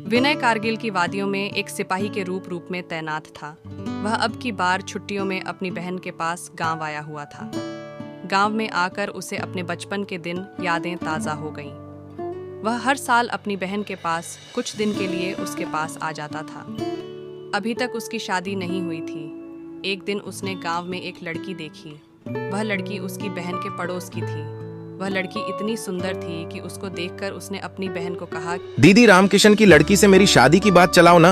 विनय कारगिल की वादियों में एक सिपाही के रूप में तैनात था। वह अब की बार छुट्टियों में अपनी बहन के पास गांव आया हुआ था। गांव में आकर उसे अपने बचपन के दिन यादें ताज़ा हो गईं। वह हर साल अपनी बहन के पास कुछ दिन के लिए उसके पास आ जाता था। अभी तक उसकी शादी नहीं हुई थी। एक दिन उसने गांव में एक लड़की देखी। वह लड़की उसकी बहन के पड़ोस की थी। वह लड़की इतनी सुंदर थी कि उसको देखकर उसने अपनी बहन को कहा, दीदी, रामकिशन की लड़की से मेरी शादी की बात चलाओ ना।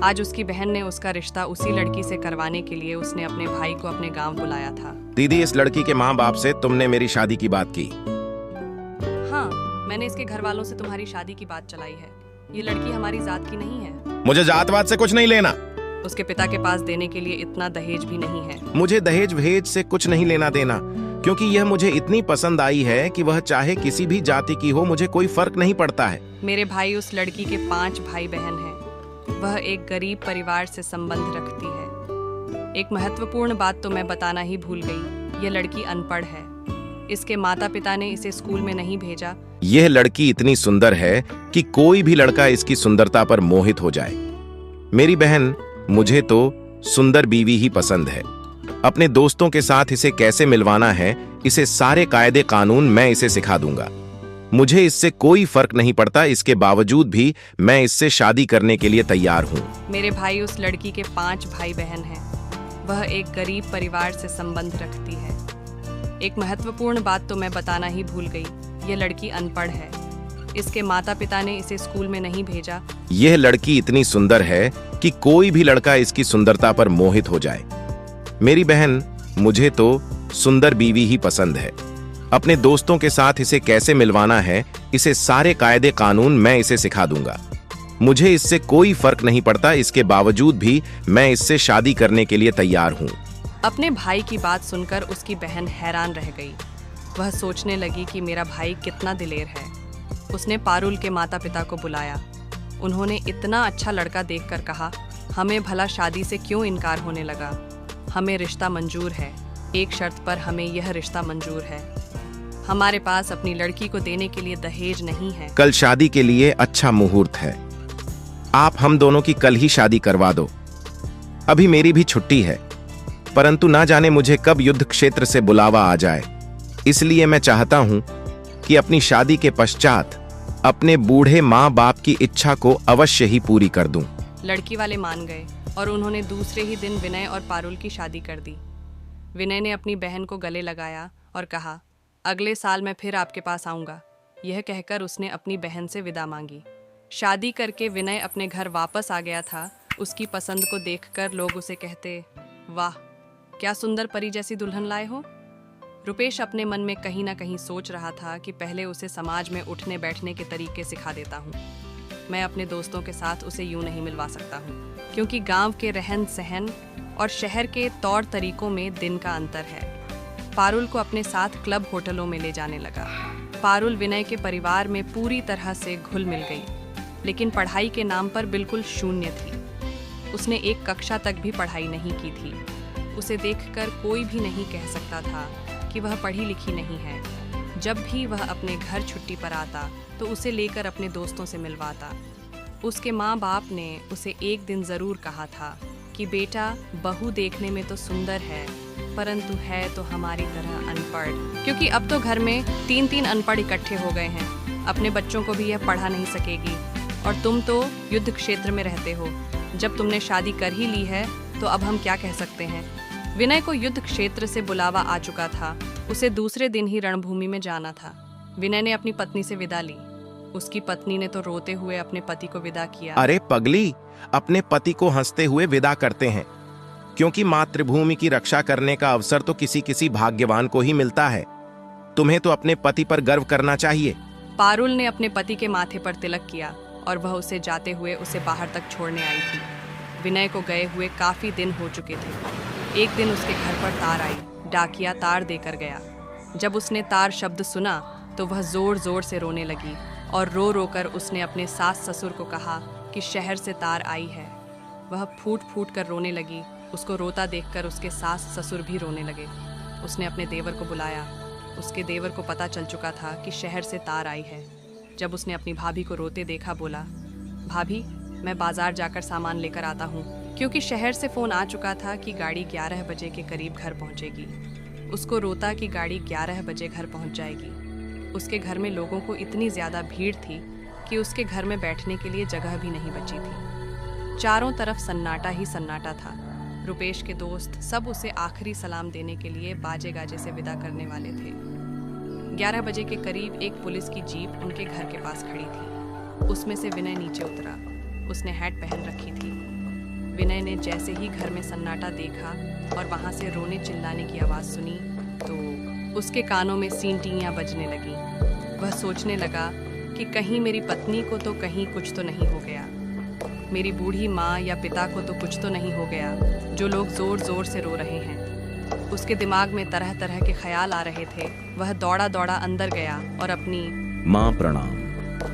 आज उसकी बहन ने उसका रिश्ता उसी लड़की से करवाने के लिए उसने अपने भाई को अपने गांव बुलाया था। दीदी, इस लड़की के माँ बाप से तुमने मेरी शादी की बात की? हाँ, मैंने इसके घर वालों से तुम्हारी शादी की बात चलाई है। ये लड़की हमारी जात की नहीं है। मुझे जातवाद से कुछ नहीं लेना। उसके पिता के पास देने के लिए इतना दहेज भी नहीं है। मुझे दहेज वहेज से कुछ नहीं लेना देना, क्योंकि यह मुझे इतनी पसंद आई है कि वह चाहे किसी भी जाति की हो, मुझे कोई फर्क नहीं पड़ता है। मेरे भाई उस लड़की के 5 भाई बहन हैं। वह एक गरीब परिवार से संबंध रखती है। एक महत्वपूर्ण बात तो मैं बताना ही भूल गई, यह लड़की अनपढ़ है। इसके माता पिता ने इसे स्कूल में नहीं भेजा। यह लड़की इतनी सुंदर है कि कोई भी लड़का इसकी सुंदरता पर मोहित हो जाए। मेरी बहन, मुझे तो सुंदर बीवी ही पसंद है। अपने दोस्तों के साथ इसे कैसे मिलवाना है, इसे सारे कायदे कानून मैं इसे सिखा दूंगा। मुझे इससे कोई फर्क नहीं पड़ता। इसके बावजूद भी मैं इससे शादी करने के लिए तैयार हूँ। मेरे भाई उस लड़की के 5 भाई बहन हैं। वह एक गरीब परिवार से संबंध रखती है। एक महत्वपूर्ण बात तो मैं बताना ही भूल गई, यह लड़की अनपढ़ है। इसके माता पिता ने इसे स्कूल में नहीं भेजा। यह लड़की इतनी सुंदर है कि कोई भी लड़का इसकी सुंदरता पर मोहित हो जाए। मेरी बहन, मुझे तो सुंदर बीवी ही पसंद है। अपने दोस्तों के साथ इसे कैसे मिलवाना है, इसे सारे कायदे कानून मैं इसे सिखा दूंगा। मुझे इससे कोई फर्क नहीं पड़ता। इसके बावजूद भी मैं इससे शादी करने के लिए तैयार हूँ। अपने भाई की बात सुनकर उसकी बहन हैरान रह गई। वह सोचने लगी कि मेरा भाई कितना दिलेर है। उसने पारुल के माता पिता को बुलाया। उन्होंने इतना अच्छा लड़का देखकर कहा, हमें भला शादी से क्यों इनकार होने लगा? हमें रिश्ता मंजूर है। एक शर्त पर हमें यह रिश्ता मंजूर है। हमारे पास अपनी लड़की को देने के लिए दहेज नहीं है। कल शादी के लिए अच्छा मुहूर्त है। आप हम दोनों की कल ही शादी करवा दो। अभी मेरी भी छुट्टी है, परंतु ना जाने मुझे कब युद्ध क्षेत्र से बुलावा आ जाए। इसलिए मैं चाहता हूं कि अपनी शादी के पश्चात अपने बूढ़े माँ बाप की इच्छा को अवश्य ही पूरी कर दूं। लड़की वाले मान गए और उन्होंने दूसरे ही दिन विनय और पारुल की शादी कर दी। विनय ने अपनी बहन को गले लगाया और कहा, अगले साल मैं फिर आपके पास आऊंगा। यह कहकर उसने अपनी बहन से विदा मांगी। शादी करके विनय अपने घर वापस आ गया था। उसकी पसंद को देखकर लोग उसे कहते, वाह, क्या सुंदर परी जैसी दुल्हन लाए हो। रुपेश अपने मन में कहीं ना कहीं सोच रहा था कि पहले उसे समाज में उठने बैठने के तरीके सिखा देता हूँ। मैं अपने दोस्तों के साथ उसे यूं नहीं मिलवा सकता हूँ, क्योंकि गांव के रहन सहन और शहर के तौर तरीकों में दिन का अंतर है। पारुल को अपने साथ क्लब होटलों में ले जाने लगा। पारुल विनय के परिवार में पूरी तरह से घुल मिल गई, लेकिन पढ़ाई के नाम पर बिल्कुल शून्य थी। उसने एक कक्षा तक भी पढ़ाई नहीं की थी। उसे देखकर कोई भी नहीं कह सकता था कि वह पढ़ी लिखी नहीं है। जब भी वह अपने घर छुट्टी पर आता तो उसे लेकर अपने दोस्तों से मिलवाता। उसके माँ बाप ने उसे एक दिन ज़रूर कहा था कि बेटा, बहू देखने में तो सुंदर है, परंतु है तो हमारी तरह अनपढ़। क्योंकि अब तो घर में 3-3 अनपढ़ इकट्ठे हो गए हैं। अपने बच्चों को भी यह पढ़ा नहीं सकेगी। और तुम तो युद्ध क्षेत्र में रहते हो। जब तुमने शादी कर ही ली है तो अब हम क्या कह सकते हैं। विनय को युद्ध क्षेत्र से बुलावा आ चुका था। उसे दूसरे दिन ही रणभूमि में जाना था। विनय ने अपनी पत्नी से विदा ली। उसकी पत्नी ने तो रोते हुए अपने पति को विदा किया। अरे पगली, अपने पति को हंसते हुए विदा करते हैं, क्योंकि मातृभूमि की रक्षा करने का अवसर तो किसी किसी भाग्यवान को ही मिलता है। तुम्हें तो अपने पति पर गर्व करना चाहिए। पारुल ने अपने पति के माथे पर तिलक किया और वह उसे जाते हुए उसे बाहर तक छोड़ने आई थी। विनय को गए हुए काफी दिन हो चुके थे। एक दिन उसके घर पर तार आई। डाकिया तार देकर गया। जब उसने तार शब्द सुना तो वह जोर जोर से रोने लगी और रो रो कर उसने अपने सास ससुर को कहा कि शहर से तार आई है। वह फूट फूट कर रोने लगी। उसको रोता देखकर उसके सास ससुर भी रोने लगे। उसने अपने देवर को बुलाया। उसके देवर को पता चल चुका था कि शहर से तार आई है। जब उसने अपनी भाभी को रोते देखा, बोला, भाभी, मैं बाजार जाकर सामान लेकर आता हूँ, क्योंकि शहर से फ़ोन आ चुका था कि गाड़ी 11 बजे के करीब घर पहुँचेगी। उसको रोता कि गाड़ी 11 बजे घर पहुँच जाएगी। उसके घर में लोगों को इतनी ज़्यादा भीड़ थी कि उसके घर में बैठने के लिए जगह भी नहीं बची थी। चारों तरफ सन्नाटा ही सन्नाटा था। रुपेश के दोस्त सब उसे आखिरी सलाम देने के लिए बाजे गाजे से विदा करने वाले थे। 11 बजे के करीब एक पुलिस की जीप उनके घर के पास खड़ी थी। उसमें से विनय नीचे उतरा। उसने हैट पहन रखी थी। विनय ने जैसे ही घर में सन्नाटा देखा और वहां से रोने चिल्लाने की आवाज़ सुनी तो उसके कानों में सींटियाँ बजने लगी। वह सोचने लगा कि कहीं मेरी पत्नी को तो कहीं कुछ तो नहीं हो गया, मेरी बूढ़ी माँ या पिता को तो कुछ तो नहीं हो गया, जो लोग ज़ोर ज़ोर से रो रहे हैं। उसके दिमाग में तरह तरह के ख्याल आ रहे थे। वह दौड़ा दौड़ा अंदर गया और अपनी माँ प्रणाम।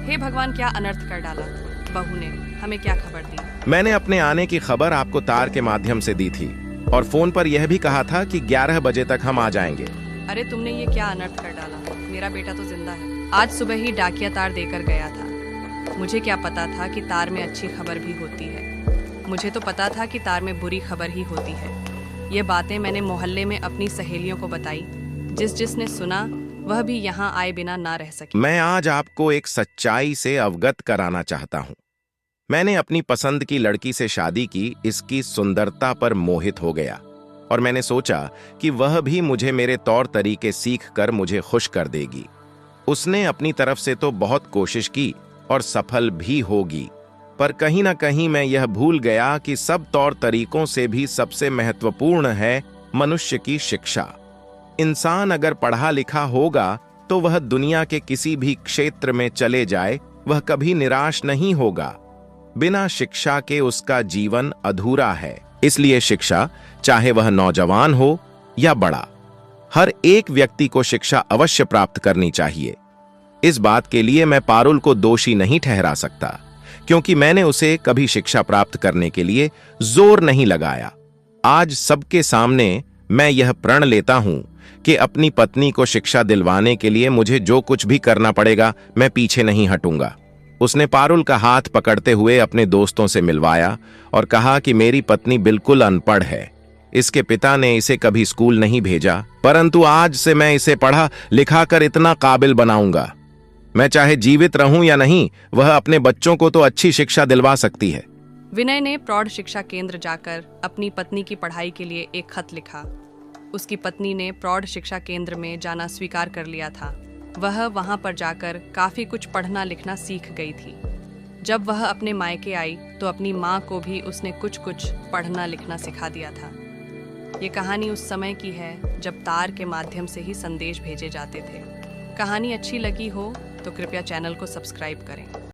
हे भगवान, क्या अनर्थ कर डाला। बहू ने हमें क्या खबर दी? मैंने अपने आने की खबर आपको तार के माध्यम से दी थी और फोन पर यह भी कहा था कि 11 बजे तक हम आ जाएंगे। अरे तुमने ये क्या अनर्थ कर डाला? मेरा बेटा तो जिंदा है। आज सुबह ही डाकिया तार देकर गया था। मुझे क्या पता था कि तार में अच्छी खबर भी होती है। मुझे तो पता था कि तार में बुरी खबर ही होती है। ये बातें मैंने मोहल्ले में अपनी सहेलियों को बताई। जिसने सुना वह भी यहाँ आए बिना ना रह सकी। मैं आज आपको एक सच्चाई से अवगत कराना चाहता हूँ। मैंने अपनी पसंद की लड़की से शादी की, इसकी सुंदरता पर मोहित हो गया और मैंने सोचा कि वह भी मुझे मेरे तौर तरीके सीख कर मुझे खुश कर देगी। उसने अपनी तरफ से तो बहुत कोशिश की और सफल भी होगी, पर कहीं ना कहीं मैं यह भूल गया कि सब तौर तरीकों से भी सबसे महत्वपूर्ण है मनुष्य की शिक्षा। इंसान अगर पढ़ा लिखा होगा तो वह दुनिया के किसी भी क्षेत्र में चले जाए, वह कभी निराश नहीं होगा। बिना शिक्षा के उसका जीवन अधूरा है। इसलिए शिक्षा, चाहे वह नौजवान हो या बड़ा, हर एक व्यक्ति को शिक्षा अवश्य प्राप्त करनी चाहिए। इस बात के लिए मैं पारुल को दोषी नहीं ठहरा सकता, क्योंकि मैंने उसे कभी शिक्षा प्राप्त करने के लिए जोर नहीं लगाया। आज सबके सामने मैं यह प्रण लेता हूं कि अपनी पत्नी को शिक्षा दिलवाने के लिए मुझे जो कुछ भी करना पड़ेगा, मैं पीछे नहीं हटूंगा। उसने पारुल का हाथ पकड़ते हुए अपने दोस्तों से मिलवाया और कहा कि मेरी पत्नी बिल्कुल अनपढ़ है। इसके पिता ने इसे कभी स्कूल नहीं भेजा, परंतु आज से मैं इसे पढ़ा लिखा कर इतना काबिल बनाऊंगा। मैं चाहे जीवित रहूं या नहीं, वह अपने बच्चों को तो अच्छी शिक्षा दिलवा सकती है। विनय ने प्रौढ़ शिक्षा केंद्र जाकर अपनी पत्नी की पढ़ाई के लिए एक खत लिखा। उसकी पत्नी ने प्रौढ़ शिक्षा केंद्र में जाना स्वीकार कर लिया था। वह वहां पर जाकर काफी कुछ पढ़ना लिखना सीख गई थी। जब वह अपने मायके आई तो अपनी माँ को भी उसने कुछ कुछ पढ़ना लिखना सिखा दिया था। ये कहानी उस समय की है जब तार के माध्यम से ही संदेश भेजे जाते थे। कहानी अच्छी लगी हो तो कृपया चैनल को सब्सक्राइब करें।